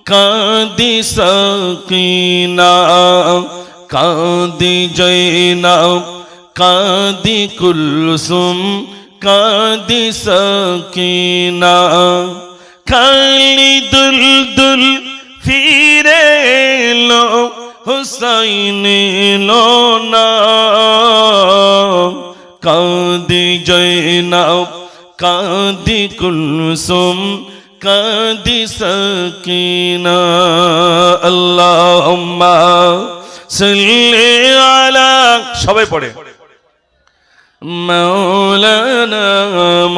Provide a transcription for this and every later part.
কাঁদি সাকিনা, কাঁদি জয়নাব, কাঁদি কুলসুম, কাঁদি সাকিনা। খালি দুলদুল ফিরে এলো, হুসাইন এলো না। কাঁদি জয়নাব, কাঁদি কুলসুম, কাঁদি সাকিনা। আল্লাহুম্মা সাল্লি আলা, সবাই পড়ে, মাওলানা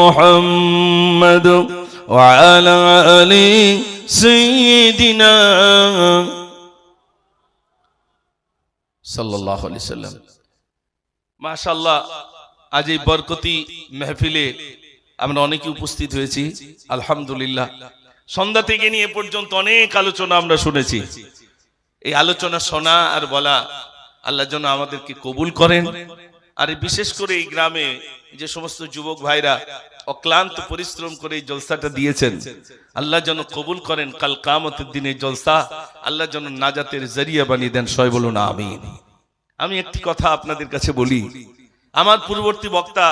মুহাম্মদ ওয়া আলা আলি সাইয়্যিদিনা সাল্লাল্লাহু আলাইহি সাল্লাম। মাশাআল্লাহ, আজ এই বরকতি মেহফিলে আমরা অনেকে উপস্থিত হয়েছি। আলহামদুলিল্লাহ, সন্ধ্যা থেকে নিয়ে পর্যন্ত অনেক আলোচনা আমরা শুনেছি। এই আলোচনা শোনা আর বলা আল্লাহ যেন আমাদেরকে কবুল করেন। আর বিশেষ করে এই গ্রামে যে সমস্ত যুবক ভাইরা অক্লান্ত পরিশ্রম করে এই জলসাটা দিয়েছেন, আল্লাহ যেন কবুল করেন। কাল কিয়ামতের দিনে জলসা আল্লাহ যেন নাজাতের জরিয়া বানিয়ে দেন। সবাই বলুন আমিন। আমি একটি কথা আপনাদের কাছে বলি। আমার পূর্ববর্তী বক্তা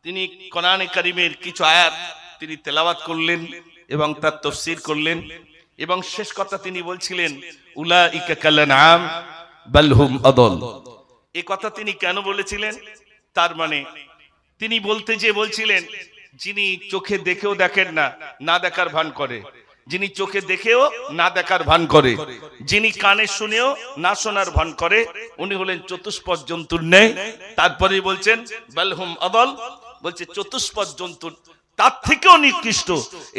তিনি কোরআনে কারীমের কিছু আয়াত তিনি তেলাওয়াত করলেন এবং তার তাফসীর করলেন, এবং শেষ কথা তিনি বলছিলেন উলাইকা কালানআম বাল হুম আদল। এই কথা তিনি কেন বলেছিলেন? তার মানে তিনি বলতে যে বলছিলেন, যিনি চোখে দেখেও দেখেন না, না দেখার ভান করে, যিনি চোখে দেখেও না দেখার ভান করে, যিনি কানে শুনেও না শোনার ভান করে, উনি হলেন চতুষ্পদ জন্তুর ন্যায়। তারপরে বলছেন বালহুম আদল, বলছে চতুষ্পদ জন্তুর তার থেকেও নিকৃষ্ট,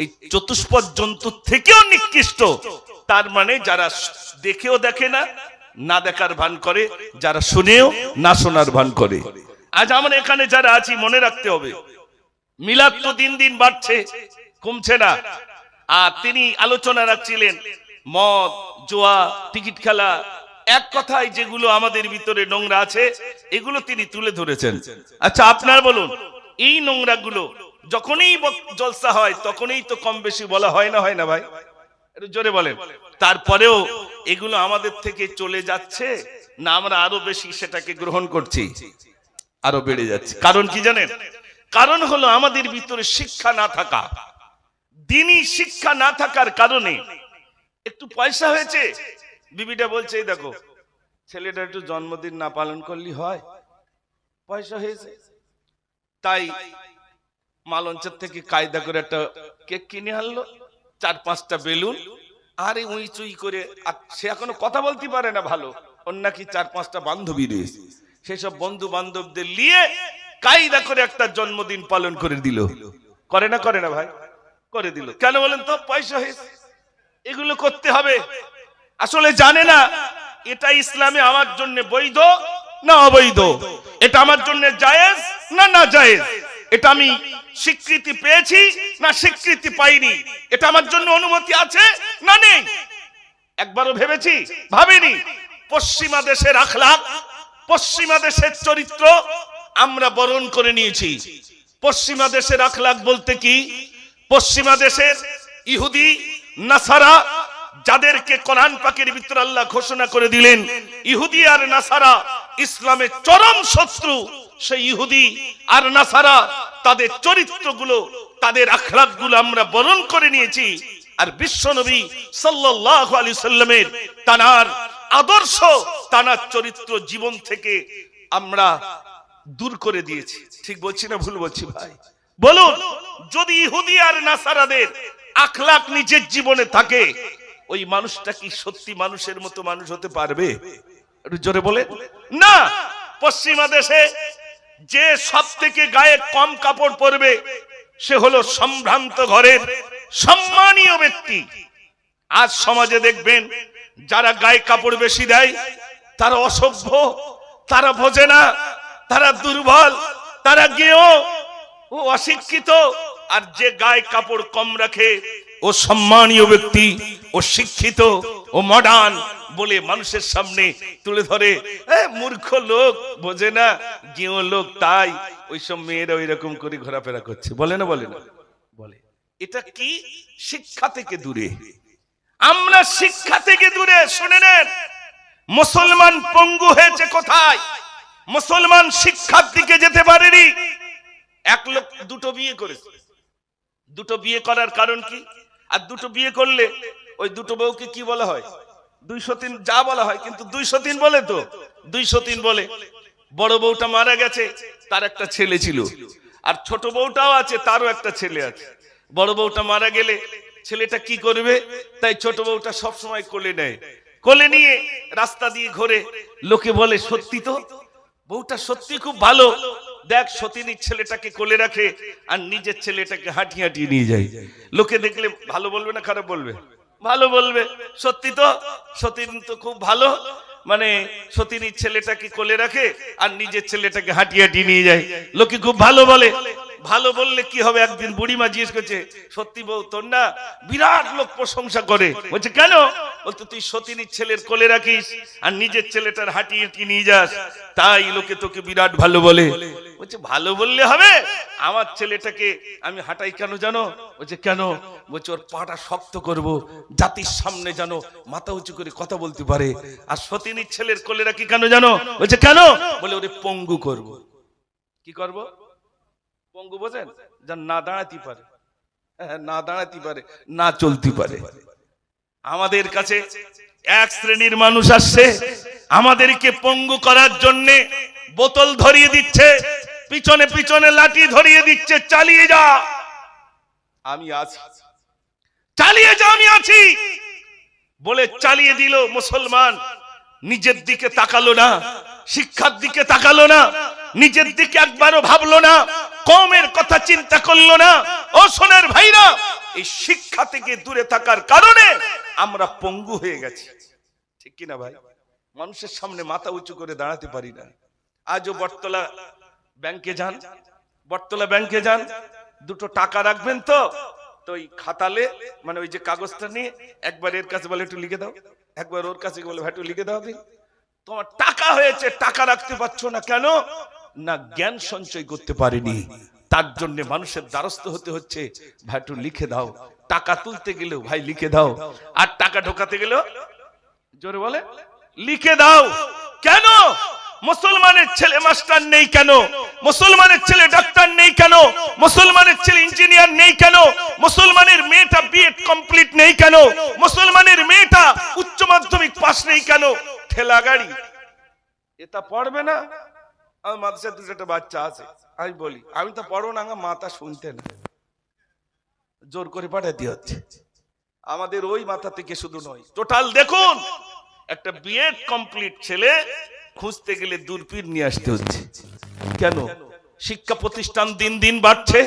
এই চতুষ্পদ জন্তুর থেকেও নিকৃষ্ট। তার মানে যারা দেখেও দেখে না, না দেখার ভান করে, যারা শুনেও না শোনার ভান করে। আজ আমরা এখানে যারা আছি মনে রাখতে হবে, মিলাদ তো দিন দিন বাড়ছে, কমছে না। আর তিনি আলোচনা রাখছিলেন মদ, জুয়া, টিকিট খেলা, এক কথায় যেগুলো আমাদের ভিতরে নোংরা আছে এগুলো তিনি তুলে ধরেছেন। আচ্ছা আপনারা বলুন, এই নোংরাগুলো যখনই জলসা হয় তখনই তো কম বেশি বলা হয় না, হয় না ভাই? একটু জোরে বলেন। তারপরেও এগুলো আমাদের থেকে চলে যাচ্ছে না আমরা আরো বেশি সেটাকে গ্রহণ করছি? আরো বেড়ে যাচ্ছে। কারণ কি জানেন? কারণ হলো আমাদের ভিতরে শিক্ষা না থাকা। দ্বীনি শিক্ষা না থাকার কারণে একটু পয়সা হয়েছে, বিবিটা বলছে এই দেখো ছেলেটা একটু জন্মদিন না পালন করলে হয়, পয়সা হয়েছে তাই মালঞ্চের থেকে কায়দা করে একটা কেক কিনে আনলো, 4-5টা বেলুন, আরে উই চুই করে। সে এখনো কথা বলতে পারে না ভালো, ওর নাকি 4-5টা বান্ধবী রয়েছে, সেসব বন্ধু বান্ধবদের নিয়ে কায়দা করে একটা জন্মদিন পালন করে দিল। করে না করে না ভাই? করে দিল। কেন বলেন তো? পয়সা হয়েছে। এগুলো করতে হবে। আসলে জানে না এটা ইসলামে আমার জন্য বৈধ না অবৈধ, এটা আমার জন্য জায়েজ না না জায়েজ, এটা আমি স্বীকৃতি পেয়েছি না স্বীকৃতি পাইনি, এটা আমার জন্য অনুমতি আছে না নেই, একবারও ভেবেছি? ভাবিনি। পশ্চিমা দেশের আখলাক, পশ্চিমা দেশের চরিত্র আমরা বরণ করে নিয়েছি। পশ্চিমা দেশের আখলাক বলতে কি? পশ্চিমা দেশের ইহুদি নাসারা, যাদেরকে কোরআন পাকের ভিতরে আল্লাহ ঘোষণা করে দিলেন ইহুদি আর নাসারা ইসলামের চরম শত্রু, সেই ইহুদি আর নাসারা তাদের চরিত্রগুলো, তাদের আখলাকগুলো আমরা বরণ করে নিয়েছি। আর বিশ্বনবী সাল্লাল্লাহু আলাইহি সাল্লামের তানার আদর্শ, তানার চরিত্র জীবন থেকে আমরা দূর করে দিয়েছি। ঠিক বলছি না ভুল বলছি ভাই? বলুন, যদি ইহুদি আর নাসারাদের আখলাক নিজের জীবনে থাকে, ওই মানুষটা কি সত্যি মানুষের মতো মানুষ হতে পারবে? একটু জোরে বলে না। পশ্চিমা দেশে যে সব থেকে গায়ে কম কাপড় পরবে সে হলো সম্ভ্রান্ত ঘরের সম্মানীয় ব্যক্তি। আজ সমাজে দেখবেন যারা গায়ে কাপড় বেশি দেয় তারা অসভ্য, তারা বোঝে না, তারা দুর্বল, তারা জ্ঞেয় ও অশিক্ষিত। আর যে গায়ে কাপড় কম রাখে ও সম্মানীয় ব্যক্তি, ও শিক্ষিত, ও মডার্ন বলে মানুষের সামনে তুলে ধরে। মূর্খ লোক, বোঝে না, জ্ঞেয় লোক, তাই ওইসব মেয়েরা ওই রকম করে ঘোরাফেরা করছে। বলে না? বলে না? বলে। এটা কি? শিক্ষা থেকে দূরে। আমরা শিক্ষা থেকে দূরে। শুনে নেন, মুসলমান পঙ্গু হয়েছে কোথায়? মুসলমান শিক্ষার দিকে যেতে পারেনি। এক লোক দুটো বিয়ে করেছে। দুটো বিয়ে করার কারণ কি? আর দুটো বিয়ে করলে ওই দুটো বউকে কি বলা হয়? 203 যা বলা হয়, কিন্তু 203 বলে তো, 203 বলে। বড় বউটা মারা গেছে, তার একটা ছেলে ছিল, আর ছোট বউটাও আছে, তারও একটা ছেলে আছে। বড় বউটা মারা গেলে ছেলেটা কি করবে? তাই ছোট বউটা সব সময় কোলে নেয়। কোলে নিয়ে রাস্তা দিয়ে ঘোরে। লোকে বলে সত্যি তো, বউটা সত্যি খুব ভালো। দেখ, সতীনীর ছেলেটাকে কোলে রাখে আর নিজের ছেলেটাকে হাঁটিয়ে হাঁটিয়ে নিয়ে যায়। লোকে দেখলে ভালো বলবে না খারাপ বলবে? ভালো বলবে। সত্যি তো, সতীনী তো খুব ভালো, মানে সতীনীর ছেলেটাকে কোলে রাখে আর নিজের ছেলেটাকে হাঁটিয়ে হাঁটিয়ে নিয়ে যায়। লোকে খুব ভালো বলে। ভালো বললে কি হবে? একদিন বুড়িমা জিজ্ঞেস করছে, সত্যি বউ তোর না? বিরাট লোক প্রশংসা করে। বলছে কেন? বলতে তুই সতীনীর ছেলের কোলে রাখিস আর নিজের ছেলেটার হাঁটিয়ে হাঁটিয়ে নিয়ে যাস, তাই লোকে তোকে বিরাট ভালো বলে। বলছে ভালো বললে হবে? আমার ছেলেটাকে আমি হাঁটাই কেন জানো? বলছে কেন? বলছে ওর পাটা শক্ত করব, জাতির সামনে যেন মাথা উঁচু করে কথা বলতে পারে। আর সতীনীর ছেলের কোলে রাখি কেন জানো? বলছে কেন? বলে ওরে পঙ্গু করব। কি করব? পঙ্গু বোঝেন? যার না দাঁড়াতে পারে, না দাঁড়াতে পারে, না চলতে পারে। আমাদের কাছে এক শ্রেণীর মানুষ আসছে, আমাদেরকে পঙ্গু করার জন্য বোতল ধরিয়ে দিচ্ছে, পিছনে পিছনে লাঠি ধরিয়ে দিচ্ছে, চালিয়ে যা আমি আছি, চালিয়ে যা আমি আছি বলে চালিয়ে দিল। মুসলমান নিজের দিকে তাকালো না, শিক্ষার দিকে তাকালো না, নিজের দিকে একবারও ভাবলো না, কওমের কথা চিন্তা করলো না। ও সোনার ভাইরা, এই শিক্ষা থেকে দূরে থাকার কারণে আমরা পঙ্গু হয়ে গেছি। ঠিক কিনা ভাই? মানুষের সামনে মাথা উঁচু করে দাঁড়াতে পারি না। আজও বটতলা ব্যাংকে যান, বটতলা ব্যাংকে যান, দুটো টাকা রাখবেন তো, তো ওই খাতালে মানে ওই যে কাগজটা নিয়ে একবার এর কাছে বলে একটু লিখে দাও, একবার ওর কাছে বলে ভাই একটু লিখে দাও। তোমার টাকা হয়েছে, টাকা রাখতে পারছো না কেন? না জ্ঞান সঞ্চয় করতে পারেনি, তার জন্য মানুষের দ্বারস্থ হতে হচ্ছে। ভাই একটু লিখে দাও। টাকা তুলতে গেলেও ভাই লিখে দাও, আর টাকা ঢোকাতে গেলেও জোরে বলে লিখে দাও। কেন? মুসলমানের ছেলে মাস্টার নেই কেন? মুসলমানের ছেলে ডাক্তার নেই কেন? মুসলমানের ছেলে ইঞ্জিনিয়ার নেই কেন? মুসলমানের মেয়েটা বিএড কমপ্লিট নেই কেন? মুসলমানের মেয়েটা উচ্চ মাধ্যমিক পাস নেই কেন? ঠেলা গাড়ি এটা পড়বে না? আমার মাদ্রাসায় দুটো বাচ্চা আছে, আমি বলি আমি তো পড়ো না, আমার মাথা শুনতে না, জোর করে পাঠাতে হচ্ছে। আমাদের ওই মাথা থেকে শুধু নয়, টোটাল দেখুন, একটা বিএড কমপ্লিট ছেলে খুঁজতে গেলে দূরবীন নিয়ে আসতে হচ্ছে। কেন? শিক্ষা প্রতিষ্ঠান দিন দিন বাড়ছে,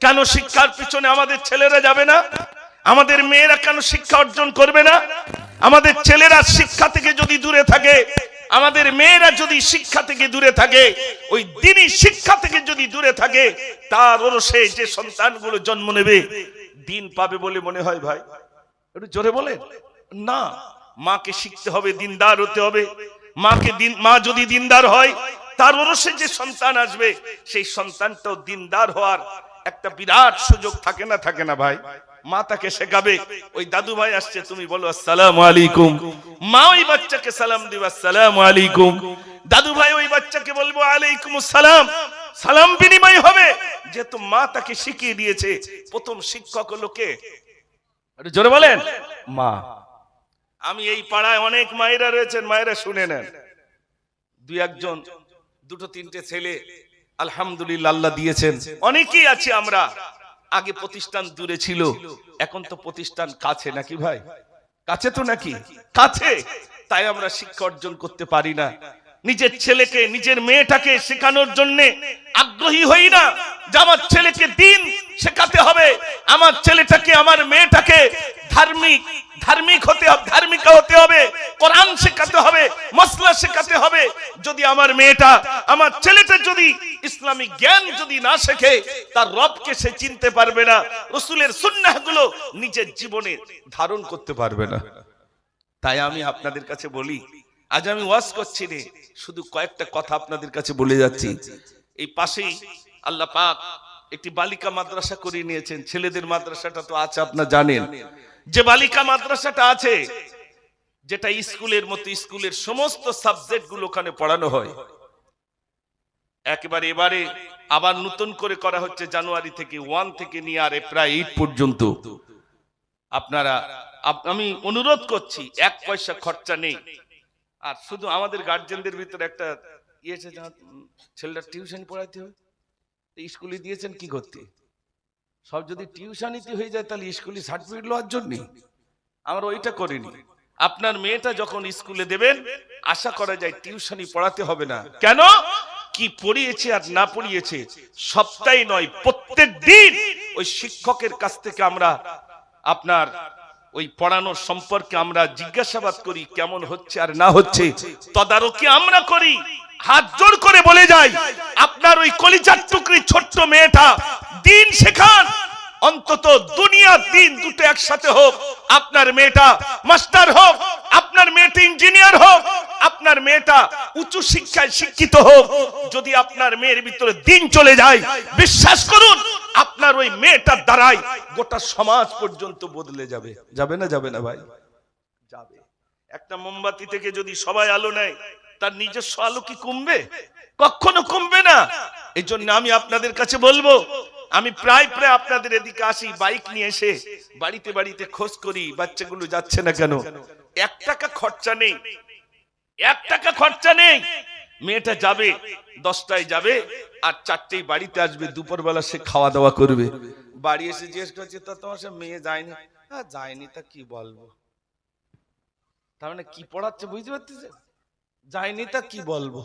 কেন শিক্ষার পিছনে আমাদের ছেলেরা যাবে না? আমাদের মেয়েরা কেন শিক্ষা অর্জন করবে না? আমাদের ছেলেরা শিক্ষা থেকে যদি দূরে থাকে, আমাদের মেয়েরা যদি শিক্ষা থেকে দূরে থাকে, ওই দিনই শিক্ষা থেকে যদি দূরে থাকে, তার ওরসে যে সন্তানগুলো জন্ম নেবে দিন পাবে বলে মনে হয়? ভাই একটু জোরে বলে না। মাকে শিখতে হবে, দিনদার হতে হবে। মা যদি দিনদার হয়, তার ওরসে যে সন্তান আসবে সেই সন্তানটাও দিনদার হওয়ার একটা বিরাট সুযোগ থাকে না? থাকে না ভাই? মা তাকে শেখাবে। ওই দাদু ভাই আসছে, তুমি বলো আসসালামু আলাইকুম, মা ওই বাচ্চাকে সালাম দিবে আসসালামু আলাইকুম, দাদু ভাই ওই বাচ্চাকে বলবো আলাইকুম আসসালাম, সালাম বিনিময় হবে, যেহেতু মা তাকে শিখিয়ে দিয়েছে। প্রথম শিক্ষক হলো কে? জোরে বলেন মা। আমি এই পাড়ায় অনেক মায়েরা রয়েছেন, মায়েরা শুনে নেন। দুই একজন দুটো তিনটে ছেলে আলহামদুলিল্লাহ আল্লাহ দিয়েছেন। অনেকেই আছে আমরা, আগে প্রতিষ্ঠান দূরে ছিল, এখন তো প্রতিষ্ঠান কাছে, নাকি ভাই? কাছে তো, নাকি কাছে? তাই আমরা শিক্ষা অর্জন করতে পারি না। নিজের ছেলেকে, নিজের মেয়েটাকে শেখানোর জন্য আগ্রহী হই না যে আমার ছেলেকে দিন শেখাতে হবে, আমার ছেলেটাকে, আমার মেয়েটাকে ধার্মিক হতে হবে, ধার্মিকা হতে হবে, কোরআন শেখাতে হবে, মাসলা শেখাতে হবে। যদি আমার মেয়েটা, আমার ছেলেটা যদি ইসলামিক জ্ঞান যদি না শেখে, তার রবকে সে চিনতে পারবে না, রাসূলের সুন্নাহগুলো নিজের জীবনে ধারণ করতে পারবে না। তাই আমি আপনাদের কাছে বলি, আজ আমি ওয়াজ করছি না, শুধু কয়েকটা কথা আপনাদের কাছে বলে যাচ্ছি। এই পাশেই আল্লাহ পাক একটি বালিকা মাদ্রাসা করে নিয়েছেন, ছেলেদের মাদ্রাসাটা তো আছে আপনারা জানেন। যে বালিকা মাদ্রাসাটা আছে, যেটা স্কুলের মতো স্কুলের সমস্ত সাবজেক্ট গুলো ওখানে পড়ানো হয়, একেবারে এবারে আবার নতুন করে করা হচ্ছে জানুয়ারি থেকে 1 থেকে নিয়ে আর প্রায় 8 পর্যন্ত। আপনারা আমি অনুরোধ করছি, 1 পয়সা খরচা নেই। আর শুধু আমাদের গার্জেনদের ভিতরে একটা ইয়েছে, ছেলেটা টিউশন পড়াইতে হবে, স্কুলে দিয়েছেন কি করতে? সব যদি টিউশনিতে হয়ে যায় তাহলে স্কুলে সার্টিফিকেট লওয়ার জন্য আমরা ওইটা করিনি। আপনার মেয়েটা যখন স্কুলে দেবেন, আশা করা যায় টিউশনি পড়াতে হবে না। কেন? কি পড়িয়েছে আর না পড়িয়েছে সপ্তাহে নয়, প্রত্যেক দিন ওই শিক্ষকের কাছ থেকে আমরা আপনার ওই পড়ানোর সম্পর্কে আমরা জিজ্ঞাসাবাদ করি, কেমন হচ্ছে আর না হচ্ছে তদারকি আমরা করি। হাত জোর করে বলে যাই, আপনার ওই কলিজার টুকরি ছোট্ট মেয়েটা দিন শেখান, অন্তত দুনিয়া দিন দুটো একসাথে হোক। আপনার মেয়েটা মাস্টার হোক, আপনার মেয়েটা ইঞ্জিনিয়ার হোক, আপনার মেয়েটা উচ্চ শিক্ষায় শিক্ষিত হোক। যদি আপনার মেয়ের ভিতরে দিন চলে যায়, বিশ্বাস করুন আপনার ওই মেয়েটার দ্বারাই গোটা সমাজ পর্যন্ত বদলে যাবে। যাবে না? যাবে না ভাই? যাবে। একটা মোমবাতি থেকে যদি সবাই আলো নেয়, তার নিজস্ব আলো কি কমবে? কখনো কমবে না। এই জন্য আমি আপনাদের কাছে বলবো, আমি প্রায় আপনাদের এদিকে আসি বাইক নিয়ে, এসে বাড়িতে বাড়িতে খোঁজ করি বাচ্চাগুলো যাচ্ছে না কেন। 1 টাকা খরচা নেই, 1 টাকা খরচা নেই। মেয়েটা যাবে 10টায় যাবে আর 4টেই বাড়িতে আসবে। দুপুরবেলা সে খাওয়া দাওয়া করবে। বাড়ি এসে জিজ্ঞেস করছে, তা তোমার সে মেয়ে যায়নি? হ্যাঁ যায়নি, তা কি বলবো? তার মানে কি পড়াচ্ছে বুঝতে পারতেছে? যায়নি তা কি বলবো?